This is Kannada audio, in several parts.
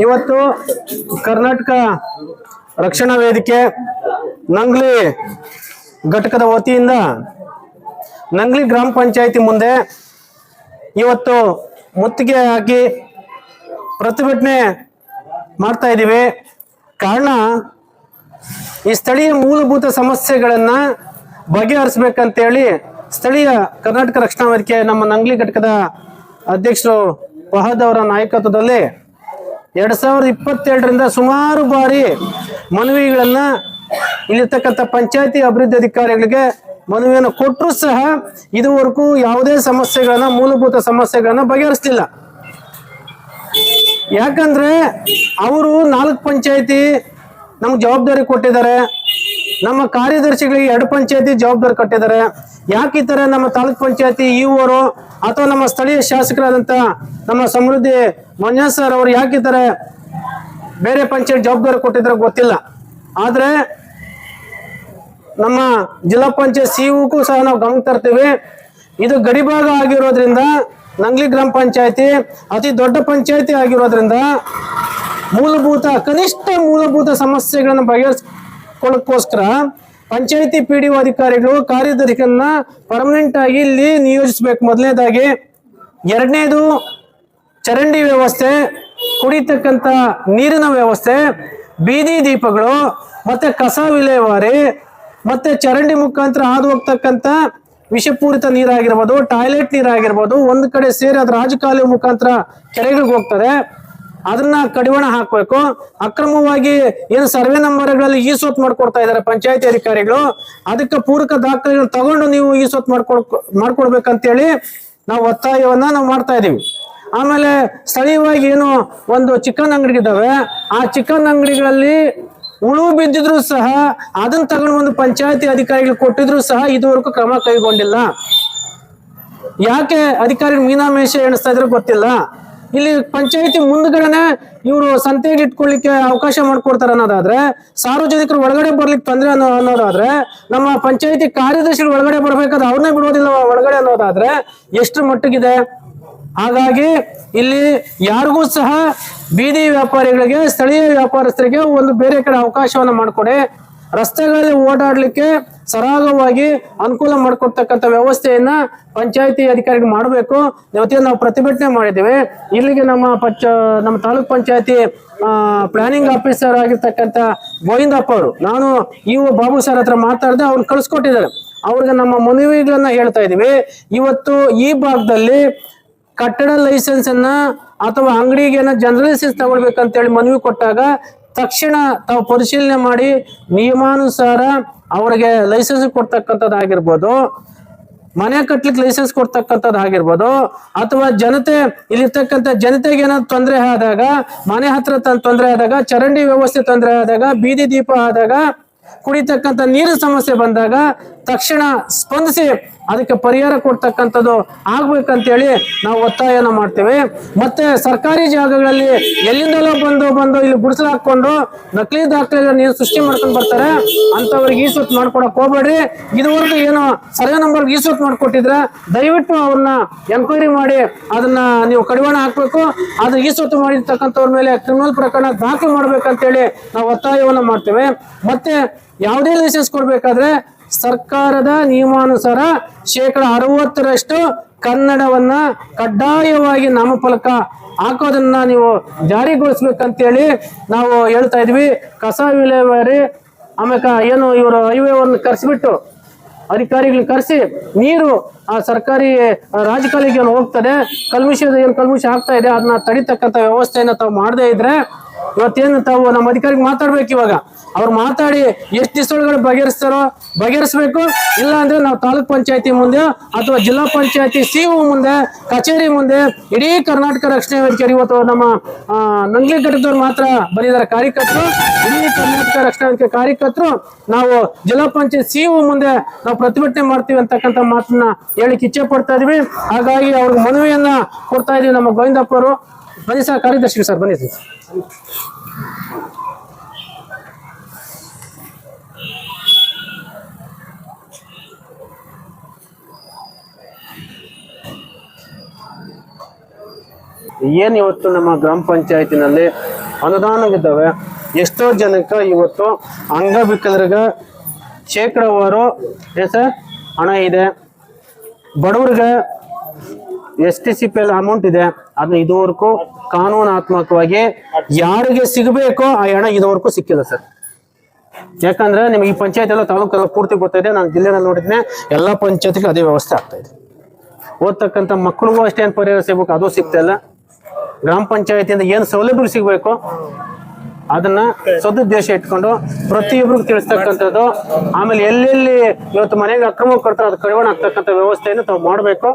ಇವತ್ತು ಕರ್ನಾಟಕ ರಕ್ಷಣಾ ವೇದಿಕೆ ನಂಗ್ಲಿ ಘಟಕದ ವತಿಯಿಂದ ನಂಗ್ಲಿ ಗ್ರಾಮ ಪಂಚಾಯಿತಿ ಮುಂದೆ ಇವತ್ತು ಮುತ್ತಿಗೆ ಹಾಕಿ ಪ್ರತಿಭಟನೆ ಮಾಡ್ತಾ ಇದ್ದೀವಿ. ಕಾರಣ ಈ ಸ್ಥಳೀಯ ಮೂಲಭೂತ ಸಮಸ್ಯೆಗಳನ್ನ ಬಗೆಹರಿಸಬೇಕಂತೇಳಿ ಸ್ಥಳೀಯ ಕರ್ನಾಟಕ ರಕ್ಷಣಾ ವೇದಿಕೆ ನಮ್ಮ ನಂಗ್ಲಿ ಘಟಕದ ಅಧ್ಯಕ್ಷರು ಫಹದ್ ಅವರ ನಾಯಕತ್ವದಲ್ಲಿ 2022ರಿಂದ ಸುಮಾರು ಬಾರಿ ಮನವಿಗಳನ್ನ ಇಲ್ಲಿರ್ತಕ್ಕಂಥ ಪಂಚಾಯತಿ ಅಭಿವೃದ್ಧಿ ಅಧಿಕಾರಿಗಳಿಗೆ ಮನವಿಯನ್ನು ಕೊಟ್ಟರು ಸಹ ಇದುವರೆಗೂ ಯಾವುದೇ ಸಮಸ್ಯೆಗಳನ್ನ ಮೂಲಭೂತ ಸಮಸ್ಯೆಗಳನ್ನ ಬಗೆಹರಿಸಲಿಲ್ಲ. ಯಾಕಂದ್ರೆ ಅವರು 4 ಪಂಚಾಯತಿ ನಮ್ಗೆ ಜವಾಬ್ದಾರಿ ಕೊಟ್ಟಿದ್ದಾರೆ, ನಮ್ಮ ಕಾರ್ಯದರ್ಶಿಗಳಿಗೆ 2 ಪಂಚಾಯತಿ ಜವಾಬ್ದಾರಿ ಕೊಟ್ಟಿದ್ದಾರೆ. ಯಾಕೆ ಈ ತರ ನಮ್ಮ ತಾಲೂಕ್ ಪಂಚಾಯತಿ ಇವರು ಅಥವಾ ನಮ್ಮ ಸ್ಥಳೀಯ ಶಾಸಕರಾದಂತ ನಮ್ಮ ಸಮೃದ್ಧಿ ಮಂಜುನಾಥ್ ಸರ್ ಅವರು ಯಾಕೆ ಈ ತರ ಬೇರೆ ಪಂಚಾಯತ್ ಜವಾಬ್ದಾರಿ ಕೊಟ್ಟಿದ್ರೆ ಗೊತ್ತಿಲ್ಲ. ಆದ್ರೆ ನಮ್ಮ ಜಿಲ್ಲಾ ಪಂಚಾಯತ್ ಸಿಇಒಕ್ಕೂ ಸಹ ನಾವು ಗಮನ ತರ್ತೀವಿ. ಇದು ಗಡಿಭಾಗ ಆಗಿರೋದ್ರಿಂದ ನಂಗ್ಲಿ ಗ್ರಾಮ ಪಂಚಾಯತಿ ಅತಿ ದೊಡ್ಡ ಪಂಚಾಯತಿ ಆಗಿರೋದ್ರಿಂದ ಕನಿಷ್ಠ ಮೂಲಭೂತ ಸಮಸ್ಯೆಗಳನ್ನು ಬಗೆಹರಿಸಿಕೊಳ್ಳೋಕ್ಕೋಸ್ಕರ ಪಂಚಾಯತಿ PDO ಅಧಿಕಾರಿಗಳು ಕಾರ್ಯದರ್ಶಿಗಳನ್ನ ಪರ್ಮನೆಂಟ್ ಆಗಿ ಇಲ್ಲಿ ನಿಯೋಜಿಸಬೇಕು. ಮೊದಲನೇದಾಗಿ. ಎರಡನೇದು ಚರಂಡಿ ವ್ಯವಸ್ಥೆ, ಕುಡಿತಕ್ಕಂಥ ನೀರಿನ ವ್ಯವಸ್ಥೆ, ಬೀದಿ ದೀಪಗಳು, ಮತ್ತೆ ಕಸ ವಿಲೇವಾರಿ, ಮತ್ತೆ ಚರಂಡಿ ಮುಖಾಂತರ ಹಾದು ಹೋಗ್ತಕ್ಕಂಥ ವಿಷಪೂರಿತ ನೀರಾಗಿರ್ಬೋದು, ಟಾಯ್ಲೆಟ್ ನೀರಾಗಿರ್ಬೋದು, ಒಂದು ಕಡೆ ಸೇರಿ ಅದ್ರ ರಾಜಕಾಲುವೆ ಮುಖಾಂತರ ಕೆರೆಗಳಿಗೆ ಹೋಗ್ತದೆ, ಅದನ್ನ ಕಡಿವಾಣ ಹಾಕಬೇಕು. ಅಕ್ರಮವಾಗಿ ಏನು ಸರ್ವೆ ನಂಬರ್ಗಳಲ್ಲಿ ಈಸೋತ್ ಮಾಡ್ಕೊಡ್ತಾ ಇದ್ದಾರೆ ಪಂಚಾಯತಿ ಅಧಿಕಾರಿಗಳು, ಅದಕ್ಕೆ ಪೂರಕ ದಾಖಲೆಗಳನ್ನು ತಗೊಂಡು ನೀವು ಈಸೋತ್ ಮಾಡ್ಕೊಡ್ಬೇಕಂತೇಳಿ ನಾವು ಒತ್ತಾಯವನ್ನ ನಾವು ಮಾಡ್ತಾ ಇದೀವಿ. ಆಮೇಲೆ ಸ್ಥಳೀಯವಾಗಿ ಏನು ಒಂದು ಚಿಕನ್ ಅಂಗಡಿ ಇದ್ದಾವೆ, ಆ ಚಿಕನ್ ಅಂಗಡಿಗಳಲ್ಲಿ ಉಳು ಬಿದ್ದಿದ್ರು ಸಹ ಅದನ್ನ ತಗೊಂಡು ಒಂದು ಪಂಚಾಯತಿ ಅಧಿಕಾರಿಗಳು ಕೊಟ್ಟಿದ್ರು ಸಹ ಇದುವರೆಗೂ ಕ್ರಮ ಕೈಗೊಂಡಿಲ್ಲ. ಯಾಕೆ ಅಧಿಕಾರಿಗಳು ಮೀನಾಮೇಷ ಎಣಿಸ್ತಾ ಇದ್ರು ಗೊತ್ತಿಲ್ಲ. ಇಲ್ಲಿ ಪಂಚಾಯತಿ ಮುಂದ್ಗಡೆನೆ ಇವರು ಸಂತೆಗೆ ಇಟ್ಕೊಳ್ಳಿಕ್ಕೆ ಅವಕಾಶ ಮಾಡ್ಕೊಡ್ತಾರೆ ಅನ್ನೋದಾದ್ರೆ, ಸಾರ್ವಜನಿಕರು ಒಳಗಡೆ ಬರ್ಲಿಕ್ಕೆ ತೊಂದರೆ ಅನ್ನೋದಾದ್ರೆ, ನಮ್ಮ ಪಂಚಾಯತಿ ಕಾರ್ಯದರ್ಶಿಗಳು ಒಳಗಡೆ ಬರ್ಬೇಕಾದ್ರೆ ಅವ್ರನ್ನೇ ಬಿಡೋದಿಲ್ಲ ಒಳಗಡೆ ಅನ್ನೋದಾದ್ರೆ ಎಷ್ಟರ ಮಟ್ಟಿಗಿದೆ. ಹಾಗಾಗಿ ಇಲ್ಲಿ ಯಾರಿಗೂ ಸಹ ಬೀದಿ ವ್ಯಾಪಾರಿಗಳಿಗೆ, ಸ್ಥಳೀಯ ವ್ಯಾಪಾರಸ್ಥರಿಗೆ ಒಂದು ಬೇರೆ ಕಡೆ ಅವಕಾಶವನ್ನ ಮಾಡಿಕೊಡಿ, ರಸ್ತೆಗಳಲ್ಲಿ ಓಡಾಡ್ಲಿಕ್ಕೆ ಸರಾಗವಾಗಿ ಅನುಕೂಲ ಮಾಡಿಕೊಡ್ತಕ್ಕಂಥ ವ್ಯವಸ್ಥೆಯನ್ನ ಪಂಚಾಯತಿ ಅಧಿಕಾರಿಗಳು ಮಾಡಬೇಕು. ಇವತ್ತಿನ ನಾವು ಪ್ರತಿಭಟನೆ ಮಾಡಿದ್ದೀವಿ. ಇಲ್ಲಿಗೆ ನಮ್ಮ ತಾಲೂಕ್ ಪಂಚಾಯತಿ ಪ್ಲಾನಿಂಗ್ ಆಫೀಸರ್ ಆಗಿರ್ತಕ್ಕಂಥ ಗೋವಿಂದಪ್ಪ ಅವರು, ನಾನು ಬಾಬು ಸರ್ ಹತ್ರ ಮಾತಾಡಿದೆ, ಅವ್ರನ್ನ ಕಳಿಸ್ಕೊಟ್ಟಿದ್ದಾರೆ. ಅವ್ರಿಗೆ ನಮ್ಮ ಮನವಿಗಳನ್ನ ಹೇಳ್ತಾ ಇದೀವಿ. ಇವತ್ತು ಈ ಭಾಗದಲ್ಲಿ ಕಟ್ಟಡ ಲೈಸೆನ್ಸ್ ಅನ್ನ ಅಥವಾ ಅಂಗಡಿಗೆ ಜನರಲ್ ಲೈಸೆನ್ಸ್ ತಗೊಳ್ಬೇಕಂತೇಳಿ ಮನವಿ ಕೊಟ್ಟಾಗ ತಕ್ಷಣ ತಾವು ಪರಿಶೀಲನೆ ಮಾಡಿ ನಿಯಮಾನುಸಾರ ಅವರಿಗೆ ಲೈಸೆನ್ಸ್ ಕೊಡ್ತಕ್ಕಂಥದ್ದಾಗಿರ್ಬೋದು, ಮನೆ ಕಟ್ಲಿಕ್ಕೆ ಲೈಸೆನ್ಸ್ ಕೊಡ್ತಕ್ಕಂಥದ್ದಾಗಿರ್ಬೋದು, ಅಥವಾ ಇಲ್ಲಿರ್ತಕ್ಕಂಥ ಜನತೆಗೆ ಏನಾದ್ರು ತೊಂದರೆ ಆದಾಗ, ಮನೆ ಹತ್ರ ತೊಂದರೆ ಆದಾಗ, ಚರಂಡಿ ವ್ಯವಸ್ಥೆ ತೊಂದರೆ ಆದಾಗ, ಬೀದಿ ದೀಪ ಆದಾಗ, ಕುಡಿತಕ್ಕಂಥ ನೀರಿನ ಸಮಸ್ಯೆ ಬಂದಾಗ ತಕ್ಷಣ ಸ್ಪಂದಿಸಿ ಅದಕ್ಕೆ ಪರಿಹಾರ ಕೊಡ್ತಕ್ಕಂಥದ್ದು ಆಗ್ಬೇಕಂತೇಳಿ ನಾವು ಒತ್ತಾಯನ ಮಾಡ್ತೇವೆ. ಮತ್ತೆ ಸರ್ಕಾರಿ ಜಾಗಗಳಲ್ಲಿ ಎಲ್ಲಿಂದಲೋ ಬಂದು ಇಲ್ಲಿ ಗುಡಿಸಲು ಹಾಕೊಂಡು ನಕಲಿ ದಾಖಲೆಗಳನ್ನ ಸೃಷ್ಟಿ ಮಾಡ್ಕೊಂಡು ಬರ್ತಾರೆ. ಅಂತವ್ರಿಗೆ ಈಸೂತ್ ಮಾಡ್ಕೊಡಕ್ ಹೋಗ್ಬೇಡ್ರಿ. ಇದುವರೆಗೂ ಏನು ಸರ್ವೆ ನಂಬರ್ ಈಸೂತ್ ಮಾಡ್ಕೊಟ್ಟಿದ್ರೆ ದಯವಿಟ್ಟು ಅವ್ರನ್ನ ಎನ್ಕ್ವೈರಿ ಮಾಡಿ ಅದನ್ನ ನೀವು ಕಡಿವಾಣ ಹಾಕ್ಬೇಕು. ಅದು ಈಸೂತ್ ಮಾಡಿರ್ತಕ್ಕಂಥವ್ರ ಮೇಲೆ ಕ್ರಿಮಿನಲ್ ಪ್ರಕರಣ ದಾಖಲು ಮಾಡ್ಬೇಕಂತೇಳಿ ನಾವು ಒತ್ತಾಯವನ್ನ ಮಾಡ್ತೇವೆ. ಮತ್ತೆ ಯಾವುದೇ ಲೈಸೆನ್ಸ್ ಕೊಡ್ಬೇಕಾದ್ರೆ ಸರ್ಕಾರದ ನಿಯಮಾನುಸಾರ 60% ಕನ್ನಡವನ್ನ ಕಡ್ಡಾಯವಾಗಿ ನಾಮಫಲಕ ಹಾಕೋದನ್ನ ನೀವು ಜಾರಿಗೊಳಿಸ್ಬೇಕಂತೇಳಿ ನಾವು ಹೇಳ್ತಾ ಇದ್ವಿ. ಕಸ ವಿಲೇವಾರಿ, ಆಮೇಲೆ ಏನು ಇವರು ಹೈವೇವನ್ನು ಕರೆಸಿಬಿಟ್ಟು ಅಧಿಕಾರಿಗಳು ಕರೆಸಿ ನೀರು ಆ ಸರ್ಕಾರಿ ರಾಜಕಾಲಿಗೆ ಹೋಗ್ತದೆ, ಏನು ಕಲ್ಮುಷ ಆಗ್ತಾ ಇದೆ, ಅದನ್ನ ತಡಿತಕ್ಕಂಥ ವ್ಯವಸ್ಥೆಯನ್ನ ತಾವು ಮಾಡದೇ ಇದ್ರೆ ಇವತ್ತೇನು ತಾವು ನಮ್ಮ ಅಧಿಕಾರಿಗೆ ಮಾತಾಡ್ಬೇಕು. ಇವಾಗ ಅವ್ರು ಮಾತಾಡಿ ಎಷ್ಟು ದಿವಸದೊಳಗಡೆ ಬಗೆಹರಿಸ್ಬೇಕು. ಇಲ್ಲ ಅಂದ್ರೆ ನಾವು ತಾಲೂಕ್ ಪಂಚಾಯತಿ ಮುಂದೆ ಅಥವಾ ಜಿಲ್ಲಾ ಪಂಚಾಯತಿ ಸಿಇಒ ಮುಂದೆ, ಕಚೇರಿ ಮುಂದೆ, ಇಡೀ ಕರ್ನಾಟಕ ರಕ್ಷಣಾ ವೇದಿಕೆ, ಇವತ್ತು ನಮ್ಮ ನಂಗ್ಲಿ ಘಟಕದವ್ರು ಮಾತ್ರ ಬಂದಿದ್ದಾರೆ ಕಾರ್ಯಕರ್ತರು, ಇಡೀ ಕರ್ನಾಟಕ ರಕ್ಷಣಾ ವೇದಿಕೆ ಕಾರ್ಯಕರ್ತರು ನಾವು ಜಿಲ್ಲಾ ಪಂಚಾಯತ್ ಸಿಇಒ ಮುಂದೆ ನಾವು ಪ್ರತಿಭಟನೆ ಮಾಡ್ತೀವಿ ಅಂತಕ್ಕಂಥ ಮಾತನ್ನ ಹೇಳಿಕ್ಕೆ ಇಚ್ಛೆ ಪಡ್ತಾ ಇದೀವಿ. ಹಾಗಾಗಿ ಅವ್ರಿಗೆ ಮನವಿಯನ್ನ ಕೊಡ್ತಾ ಇದೀವಿ. ನಮ್ಮ ಗೋವಿಂದಪ್ಪ ಅವರು ಬನ್ನಿ ಸರ್, ಕಾರ್ಯದರ್ಶಿ ಸರ್ ಬನ್ನಿ ಸರ್. ಏನ್ ಇವತ್ತು ನಮ್ಮ ಗ್ರಾಮ ಪಂಚಾಯತಿನಲ್ಲಿ ಅನುದಾನವಿದ್ದಾವೆ, ಎಷ್ಟೋ ಜನಕ್ಕೆ ಇವತ್ತು ಅಂಗವಿಕಲರಿಗೆ ಶೇಕಡಾವಾರು ಸರ್ ಹಣ ಇದೆ, ಬಡವ್ರಿಗೆ STCPL ಅಮೌಂಟ್ ಇದೆ. ಅದನ್ನ ಇದುವರೆಗೂ ಕಾನೂನಾತ್ಮಕವಾಗಿ ಯಾರಿಗೆ ಸಿಗಬೇಕೋ ಆ ಹಣ ಇದುವರೆಗೂ ಸಿಕ್ಕಿಲ್ಲ ಸರ್. ಯಾಕಂದ್ರೆ ನಿಮ್ಗೆ ಈ ಪಂಚಾಯತ್ ಎಲ್ಲ ತಾಲೂಕೆಲ್ಲ ಪೂರ್ತಿ ಗೊತ್ತಿದೆ, ನಾನು ಜಿಲ್ಲೆನಲ್ಲಿ ನೋಡಿದ್ನೆ ಎಲ್ಲ ಪಂಚಾಯತ್ಗೆ ಅದೇ ವ್ಯವಸ್ಥೆ ಆಗ್ತಾ ಇದೆ. ಓದ್ತಕ್ಕಂಥ ಮಕ್ಕಳಿಗೂ ಅಷ್ಟೇನು ಪರಿಹಾರ ಸಿಗ್ಬೇಕು ಅದು ಸಿಗ್ತಾ ಇಲ್ಲ. ಗ್ರಾಮ ಪಂಚಾಯತಿಯಿಂದ ಏನು ಸೌಲಭ್ಯಗಳು ಸಿಗ್ಬೇಕು ಅದನ್ನ ಸದುದ್ದೇಶ ಇಟ್ಕೊಂಡು ಪ್ರತಿಯೊಬ್ಬರಿಗೂ ತಿಳಿಸ್ತಕ್ಕಂಥದ್ದು. ಆಮೇಲೆ ಎಲ್ಲೆಲ್ಲಿ ಇವತ್ತು ಮನೆಗೆ ಅಕ್ರಮ ಕೊಡ್ತಾರೆ ಅದು ಕಡಿವಾಣ ಆಗ್ತಕ್ಕಂಥ ವ್ಯವಸ್ಥೆಯನ್ನು ತಾವು ಮಾಡಬೇಕು.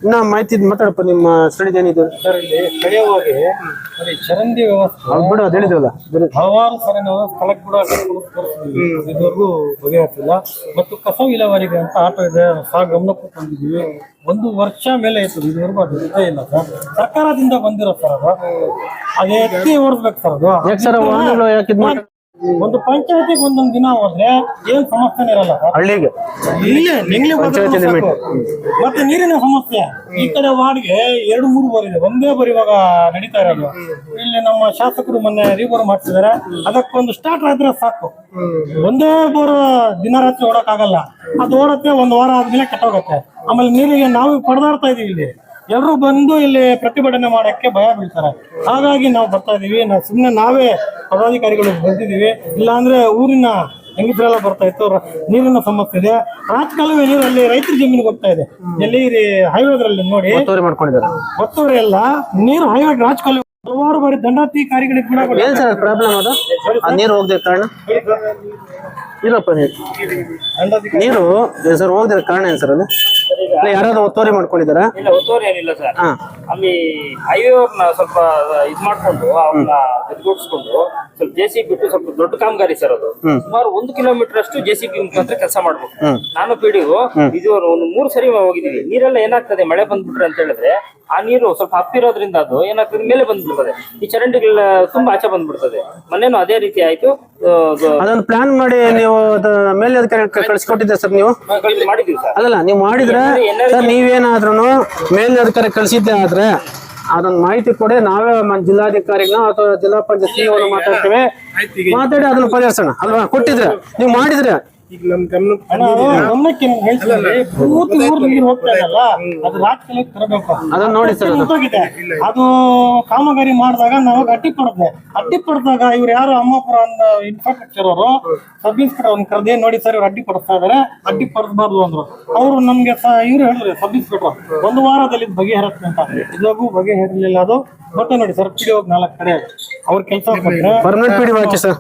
ಇನ್ನ ಮಾಹಿತಿ ಮಾತಾಡಪ್ಪ, ನಿಮ್ಮ ಸ್ಥಳೀಯದೇನಿದೆ ಸರ್? ಇಲ್ಲಿ ಸ್ಥಳೀಯವಾಗಿ ಚರಂಡಿ ವ್ಯವಸ್ಥೆ ಬಿಡು ಅದು ಹೇಳಿದ್ರಲ್ಲ, ಹಲವಾರು ಸರಿ ನಾವು ಸ್ಥಳಕ್ಕೆ ಕೂಡ ಇದುವರೆಗೂ ಬಗೆಹರಿಸಿಲ್ಲ. ಮತ್ತು ಕಸ ವಿಲೇವಾರಿಗೆ ಅಂತ ಆಟೋ ಇದೆ, ಸಹ ಗಮನಕ್ಕೂ ತಂದಿದ್ದೀವಿ. 1 ವರ್ಷ ಮೇಲೆ ಆಯ್ತು, ಇದುವರೆಗೂ ಅದು ಇದೇ ಇಲ್ಲ ಸರ್. ಸರ್ಕಾರದಿಂದ ಬಂದಿರೋ ಸರ್ ಅದು, ಅದೇ ಎತ್ತಿ ಓಡಿಸ್ಬೇಕು ಸರ್ ಅದು. ಯಾಕೆ ಸರ್ ವಾಹನಗಳು ಯಾಕೆ ಇದು ಮಾಡಿ ಒಂದು ಪಂಚಾಯತಿಗೆ ಒಂದೊಂದು ದಿನ ಹೋದ್ರೆ ಏನ್ ಸಮಸ್ಯೆನೇ ಇರಲ್ಲ ಸರ್. ಹಳ್ಳಿಗೆ ಇಲ್ಲೇ ಮತ್ತೆ ನೀರಿನ ಸಮಸ್ಯೆ ಈ ಕಡೆ ವಾರ್ಡ್ಗೆ 2-3 ಬೋರ್ ಇದೆ, ಒಂದೇ ಬೋರ್ ಇವಾಗ ನಡೀತಾ ಇರೋದು. ಇಲ್ಲಿ ನಮ್ಮ ಶಾಸಕರು ಮೊನ್ನೆ ರೀಬೋರ್ ಮಾಡ್ತಿದ್ದಾರೆ, ಅದಕ್ಕೊಂದು ಸ್ಟಾರ್ಟ್ ಆದ್ರೆ ಸಾಕು. ಒಂದೇ ಬೋರ್ ದಿನ ರಾತ್ರಿ ಓಡಕ್ ಆಗಲ್ಲ, ಅದು ಓಡತ್ತೆ 1 ವಾರ ಆದ್ಮೇಲೆ ಕೆಟ್ಟೋಗತ್ತೆ. ಆಮೇಲೆ ನೀರಿಗೆ ನಾವು ಪಡೆದಾಡ್ತಾ ಇದೀವಿ. ಇಲ್ಲಿ ಎಲ್ಲರೂ ಬಂದು ಇಲ್ಲಿ ಪ್ರತಿಭಟನೆ ಮಾಡಕ್ಕೆ ಭಯ ಬೀಳ್ತಾರೆ. ಹಾಗಾಗಿ ನಾವು ಬರ್ತಾ ಇದೀವಿ. ಸುಮ್ಮನೆ ನಾವೇ ಪದಾಧಿಕಾರಿಗಳು ಬಂದಿದ್ದೀವಿ, ಇಲ್ಲಾಂದ್ರೆ ಊರಿನ ಹೆಂಗಸರೆಲ್ಲ ಬರ್ತಾ ಇತ್ತು. ನೀರಿನ ಸಮಸ್ಯೆ ಇದೆ, ರಾಜಕಾಲುವೆ ನೀರು ಅಲ್ಲಿ ರೈತರ ಜಮೀನಿಗೆ ಹೋಗ್ತಾ ಇದೆ. ಎಲ್ಲಿ ಹೈವೇದ್ರಲ್ಲಿ ನೋಡಿ ಮಾಡ್ಕೊಂಡಿದ್ದಾರೆ ಒತ್ತುವರಿ ಎಲ್ಲ ನೀರು ಹೈವೇ ರಾಜಕಾಲುವೆ ಹಲವಾರು ಬಾರಿ ದಂಡಾಧಿಕಾರಿಗಳಿಗೆ ಕೂಡ ಏನ್ ಸರ್ ಪ್ರಾಬ್ಲಮ್ ಅದು? ನೀರು ಹೋಗದೆ ಕಾರಣ ಇಲ್ಲಪ್ಪ, ನೀರು ಸರ್ ಹೋಗದ ಕಾರಣ ಏನ್ ಸರ್? ಅದು ಯಾರಾದ್ರೂ ಒತ್ತುವರಿ ಮಾಡ್ಕೊಂಡಿದಾರ? ಇಲ್ಲ, ಒತ್ತುವರಿ ಏನಿಲ್ಲ ಸರ್. ಅಲ್ಲಿ ಹೈವೇ ಅವ್ರನ್ನ ಸ್ವಲ್ಪ ಇದ್ ಮಾಡ್ಕೊಂಡು ಅವ್ರನ್ನ ಎದ್ಗೂಡಿಸ್ಕೊಂಡು ಸ್ವಲ್ಪ JCB ಬಿಟ್ಟು ಸ್ವಲ್ಪ ದೊಡ್ಡ ಕಾಮಗಾರಿ ಸರ್ ಅದು. ಸುಮಾರು 1 ಕಿಲೋಮೀಟರ್ ಅಷ್ಟು JCB ಮುಖಾಂತರ ಕೆಲಸ ಮಾಡ್ಬೇಕು. ನಾನು PDO ಇದು ಒಂದು 3 ಸರಿ ಹೋಗಿದೀವಿ. ನೀರೆಲ್ಲ ಏನಾಗ್ತದೆ, ಮಳೆ ಬಂದ್ಬಿಟ್ರೆ ಅಂತ ಹೇಳಿದ್ರೆ ಆ ನೀರು ಸ್ವಲ್ಪ ಹಪ್ಪಿರೋದ್ರಿಂದ ಅದು ಏನಾಗ್ತದೆ ಮೇಲೆ ಬಂದ್ಬಿಡ್ತದೆ, ಈ ಚರಂಡಿಗಳ ತುಂಬಾ ಆಚೆ ಬಂದ್ಬಿಡ್ತದೆ. ಮೊನ್ನೆನೂ ಅದೇ ರೀತಿ ಆಯ್ತು. ಅದನ್ನ ಪ್ಲಾನ್ ಮಾಡಿ ನೀವು ಮೇಲೆ ಕಳಿಸ್ಕೊಟ್ಟಿದ್ದೆ ಸರ್ ನೀವು? ಮಾಡಿದೀವಿ ಸರ್. ಅಲ್ಲಲ್ಲ, ನೀವು ಮಾಡಿದ್ರೆ ಸರ್ ನೀವೇನಾದ್ರೂ ಮೇಲಧಿಕಾರಿ ಕಳಿಸಿದ್ದೆ ಆದ್ರೆ ಅದೊಂದು ಮಾಹಿತಿ ಕೊಡಿ. ನಾವೇ ಜಿಲ್ಲಾಧಿಕಾರಿನ ಅಥವಾ ಜಿಲ್ಲಾ ಪಂಚಾಯತ್ ಮಾತಾಡ್ತೇವೆ, ಮಾತಾಡಿ ಅದನ್ನ ಪರಿಹರಿಸೋಣ ಅಲ್ವಾ? ಕೊಟ್ಟಿದ್ರೆ ನೀವು ಮಾಡಿದ್ರೆ ಈಗ ನಮ್ ಗಮನಕ್ಕೆ ಪೂರ್ತಿ ಊರ್ ನೀರು ಹೋಗ್ತಾ ಇದಲ್ಲ, ಅದು ರಾಜಕೀಯಕ್ಕೆ ತರಬೇಕು. ಅದನ್ನ ನೋಡಿ ಸರ್, ಅದು ಕಾಮಗಾರಿ ಮಾಡಿದಾಗ ನಾವು ಅಡ್ಡಿ ಪಡೆದಾಗ ಇವ್ರು ಯಾರು ಅಮ್ಮಾಪುರ ಅಂತ ಇನ್ಫ್ರಾಸ್ಟ್ರಕ್ಚರ್ ಅವರು ಸಬ್ ಇನ್ಸ್ಪೆಕ್ಟರ್ ಅವ್ರನ್ನ ಕರೆದೇ ನೋಡಿ ಸರ್ ಇವ್ರು ಅಡ್ಡಿ ಪಡಿಸ್ತಾ ಇದಾರೆ, ಅಡ್ಡಿ ಪಡಿಸಬಾರ್ದು ಅಂದ್ರು. ಅವ್ರು ನಮ್ಗೆ ಇವ್ರು ಹೇಳಿದ್ರು ಸಬ್ ಇನ್ಸ್ಪೆಕ್ಟರ್ 1 ವಾರದಲ್ಲಿ ಬಗೆಹರತ್ತೆ ಅಂತ. ಇದಾಗೂ ಬಗೆಹರಿಲಿಲ್ಲ ಅದು. ಮತ್ತೆ ನೋಡಿ ಸರ್, PDO 4 ಕಡೆ ಅವ್ರ ಕೆಲಸ ಪರ್ಮನೆಂಟ್ PDO ಹಾಕಿ ಸರ್.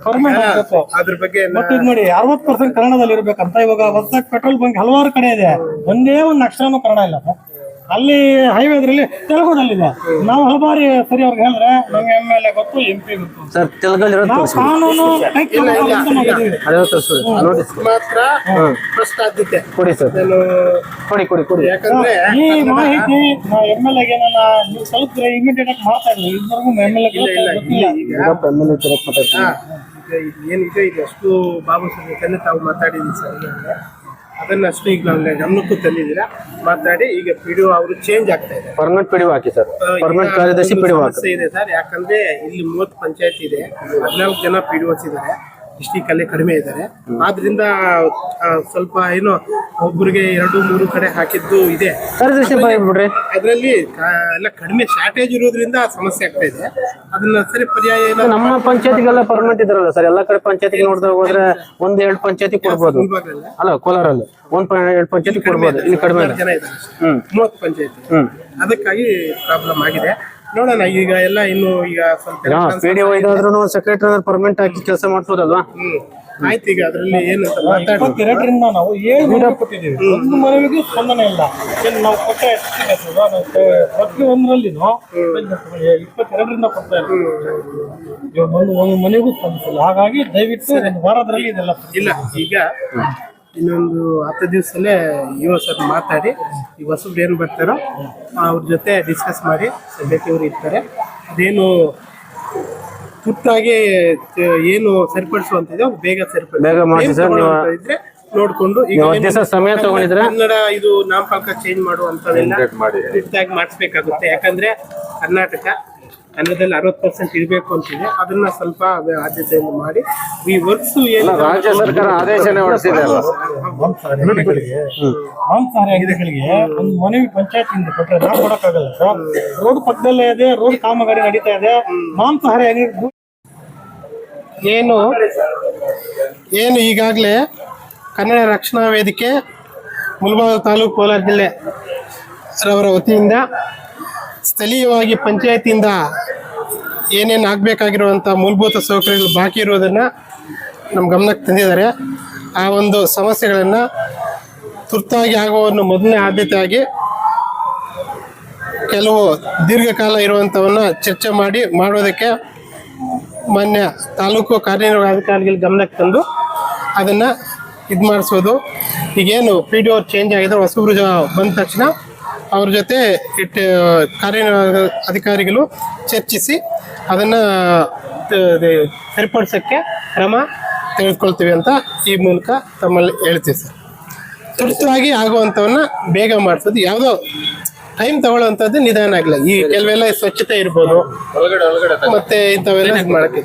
ಅದ್ರ ಬಗ್ಗೆ ಮತ್ತೆ ನೋಡಿ 60% ಕನ್ನಡದಲ್ಲಿ ಇರ್ಬೇಕಂತ. ಇವಾಗ ಹೊಸದಾಗಿ ಪೆಟ್ರೋಲ್ ಬಂಕ್ ಹಲವಾರು ಕಡೆ ಇದೆ, ಒಂದೇ ಒಂದು ಅಕ್ಷರನೂ ಕನ್ನಡ ಇಲ್ಲ ಸರ್. ಅಲ್ಲಿ ಹೈವೇದ್ರಲ್ಲಿ ತೆಲುಗುದಲ್ಲಿದೆ. ನಾವು ಹಲವಾರು ಸರಿ ಅವ್ರಿಗೆ ಹೇಳಿದ್ರೆ ನಮ್ಗೆ MLA ಗೊತ್ತು, MP ಗೊತ್ತು ಸರ್. ತೆಲುಗಲ್ಲಿ ಕಾನೂನು ಕೊಡಿ ಸರ್, ಕೊಡಿ. ಯಾಕಂದ್ರೆ ಈ ಮಾಹಿತಿ MLAಗೆ ನೀವು ತಲುಪಿದ್ರೆ ಇಮಿಡಿಯೇಟ್ ಆಗಿ ಮಾಡ್ತಾ ಇದ್ವಿ. ಇದ್ವರೆಗೂ ಏನಿದೆ ಇದು ಅಷ್ಟು ಬಾಬು ಸರ್ ತಾವು ಮಾತಾಡಿದ್ವಿ ಸರ್. ಅದನ್ನಷ್ಟು ಈಗ ನಾವು ಗಮನಕ್ಕೂ ತಂದಿದ್ದೀರಾ, ಮಾತಾಡಿ ಈಗ PDO ಅವರು ಚೇಂಜ್ ಆಗ್ತಾ ಇದೆ. ಪರ್ಮನೆಂಟ್ PDO ಹಾಕಿ ಸರ್, ಪರ್ಮನೆಂಟ್ ಕಾರ್ಯದರ್ಶಿ PDO ಸಮಸ್ಯೆ ಇದೆ ಸರ್. ಯಾಕಂದ್ರೆ ಇಲ್ಲಿ 30 ಪಂಚಾಯತ್ ಇದೆ, 14 ಜನ PDOs ಇದ್ದಾರೆ, ಡಿಸ್ಟಿಕ್ ಅಲ್ಲಿ ಕಡಿಮೆ ಇದ್ದಾರೆ. ಆದ್ರಿಂದ ಸ್ವಲ್ಪ ಏನೋ ಒಬ್ಬರಿಗೆ 2-3 ಕಡೆ ಹಾಕಿದ್ದು ಇದೆ. ಅದರಲ್ಲಿ ಎಲ್ಲ ಕಡಿಮೆ ಶಾರ್ಟೇಜ್ ಇರೋದ್ರಿಂದ ಸಮಸ್ಯೆ ಆಗ್ತಾ ಇದೆ. ಅದನ್ನ ಸರಿ ಪರ್ಯಾಯ ನಮ್ಮ ಪಂಚಾಯತಿಗೆಲ್ಲ ಪರ್ಮನೆಂಟ್ ಇದಾರಲ್ಲ ಸರ್. ಎಲ್ಲಾ ಕಡೆ ಪಂಚಾಯತಿಗೆ ನೋಡಿದ್ರೆ ಹೋದ್ರೆ 1-2 ಪಂಚಾಯತಿ ಕೊಡ್ಬೋದು ಅಲ್ಲ, ಕೋಲಾರಲ್ಲಿ 1-2 ಪಂಚಾಯತಿ ಕೊಡ್ಬೋದು. ಇಲ್ಲಿ ಕಡಿಮೆ ಜನ ಇದ್ದಾರೆ, 30 ಪಂಚಾಯತಿ. ಅದಕ್ಕಾಗಿ ಪ್ರಾಬ್ಲಮ್ ಆಗಿದೆ. ನೋಡೋಣ ಈಗ ಎಲ್ಲ ಇನ್ನು ಈಗ ಸ್ವಲ್ಪ PDO ಇದಾದ್ರೂ ಸೆಕ್ರೆಟರಿ ಪರ್ಮನೆಂಟ್ ಆಗಿ ಕೆಲಸ ಮಾಡ್ಬೋದಲ್ವಾ? ಆಯ್ತು. ಈಗ ಅದ್ರಲ್ಲಿ ಏನು 22ರಿಂದ ನಾವು 7 ಮನೆ ಕೊಟ್ಟಿದ್ದೀವಿ, ಒಂದು ಮನೆಗೂ ಸ್ಪಂದನೆ ಇಲ್ಲ. ನಾವು ಕೊಟ್ಟ ಪ್ರತಿಯೊಂದರಲ್ಲಿ 22ರಿಂದ ಕೊಡ್ತಾ ಇದ್ದೀವಿ, ಒಂದು ಮನೆಗೂ ಸ್ಪಂದಿಸಿಲ್ಲ. ಹಾಗಾಗಿ ದಯವಿಟ್ಟು 1 ವಾರದಲ್ಲಿ ಇದೆಲ್ಲ ಇಲ್ಲ. ಈಗ ಇನ್ನೊಂದು 10 ದಿವಸದಲ್ಲೇ ಇವ ಸರ್ ಮಾತಾಡಿ ಈ ಹೊಸಬ್ರು ಏನು ಬರ್ತಾರೋ ಅವ್ರ ಜೊತೆ ಡಿಸ್ಕಸ್ ಮಾಡಿ ಸದ್ಯಕ್ಕೆ ಇರ್ತಾರೆ. ಅದೇನು ತುರ್ತಾಗಿ ಏನು ಸರಿಪಡಿಸುವಂತಿದೆ ಬೇಗ ಸರಿಪಡಿಸಿ ಇದ್ರೆ ನೋಡ್ಕೊಂಡು ಈಗ ಒಂದ್ ದಿವಸ ಸಮಯ ತಗೊಂಡಿದ್ರೆ ಕನ್ನಡ ಇದು ನಾಮಫಲಕ ಚೇಂಜ್ ಮಾಡುವಂತದೆಲ್ಲ ಇದಾಗಿ ಮಾಡಿಸ್ಬೇಕಾಗುತ್ತೆ. ಯಾಕಂದ್ರೆ ಕರ್ನಾಟಕ ಕನ್ನಡದಲ್ಲಿ 60% ಇರಬೇಕು ಅಂತಿದೆ. ಅದನ್ನ ಸ್ವಲ್ಪ ಆದ್ಯತೆಯನ್ನು ಮಾಡಿ ಈ ವರ್ಕ್ಸ್ ಏನು ರಾಜ್ಯ ಸರ್ಕಾರ ಆದೇಶನೇ ಹೊರಡಿಸಿದೆ ಅಲ್ಲ. ಮಾಂಸಾಹಾರಿ ಅಂಗಡಿಗಳಿಗೆ ಒಂದು ಮನವಿ ಪಂಚಾಯತಿಂದ ಕೊಟ್ಟರೆ ನಾವು ಕೊಡಕ್ಕಾಗಲ್ಲ ಸರ್. ರೋಡ್ ಪಕ್ಕದಲ್ಲೇ ಇದೆ, ರೋಡ್ ಕಾಮಗಾರಿ ನಡೀತಾ ಇದೆ. ಮಾಂಸಾಹಾರಿ ಅಂಗಡಿ ಏನು ಈಗಾಗಲೇ ಕನ್ನಡ ರಕ್ಷಣಾ ವೇದಿಕೆ ಮುಳಬಾಗಿಲು ತಾಲೂಕು ಕೋಲಾರ ಜಿಲ್ಲೆ ರವರ ವತಿಯಿಂದ ಸ್ಥಳೀಯವಾಗಿ ಪಂಚಾಯತಿಯಿಂದ ಏನೇನು ಆಗಬೇಕಾಗಿರುವಂಥ ಮೂಲಭೂತ ಸೌಕರ್ಯಗಳು ಬಾಕಿ ಇರೋದನ್ನು ನಮ್ಮ ಗಮನಕ್ಕೆ ತಂದಿದ್ದಾರೆ. ಆ ಒಂದು ಸಮಸ್ಯೆಗಳನ್ನು ತುರ್ತಾಗಿ ಆಗುವನ್ನು ಮೊದಲನೇ ಆದ್ಯತೆಯಾಗಿ ಕೆಲವು ದೀರ್ಘಕಾಲ ಇರುವಂಥವನ್ನ ಚರ್ಚೆ ಮಾಡೋದಕ್ಕೆ ಮಾನ್ಯ ತಾಲೂಕು ಕಾರ್ಯನಿರ್ವಹಣಾಧಿಕಾರಿಗಳ ಗಮನಕ್ಕೆ ತಂದು ಅದನ್ನು ಇದು ಮಾಡಿಸೋದು. ಈಗೇನು PDO ಚೇಂಜ್ ಆಗಿದೆ, ಹೊಸಬ್ರು ಬಂದ ತಕ್ಷಣ ಅವ್ರ ಜೊತೆ ಕಾರ್ಯನಿರ್ವಹಣಾ ಅಧಿಕಾರಿಗಳು ಚರ್ಚಿಸಿ ಅದನ್ನು ಸರಿಪಡಿಸೋಕ್ಕೆ ಕ್ರಮ ತೆಗೆದುಕೊಳ್ತೀವಿ ಅಂತ ಈ ಮೂಲಕ ತಮ್ಮಲ್ಲಿ ಹೇಳ್ತೀವಿ ಸರ್. ತುರ್ತಾಗಿ ಆಗುವಂಥವನ್ನ ಬೇಗ ಮಾಡಿಸೋದು, ಯಾವುದೋ ಟೈಮ್ ತಗೊಳ್ಳುವಂಥದ್ದು ನಿಧಾನ ಆಗಿಲ್ಲ. ಈ ಕೆಲವೆಲ್ಲ ಸ್ವಚ್ಛತೆ ಇರ್ಬೋದು ಮತ್ತೆ ಇಂಥವೆಲ್ಲ ಮಾಡೋಕ್ಕೆ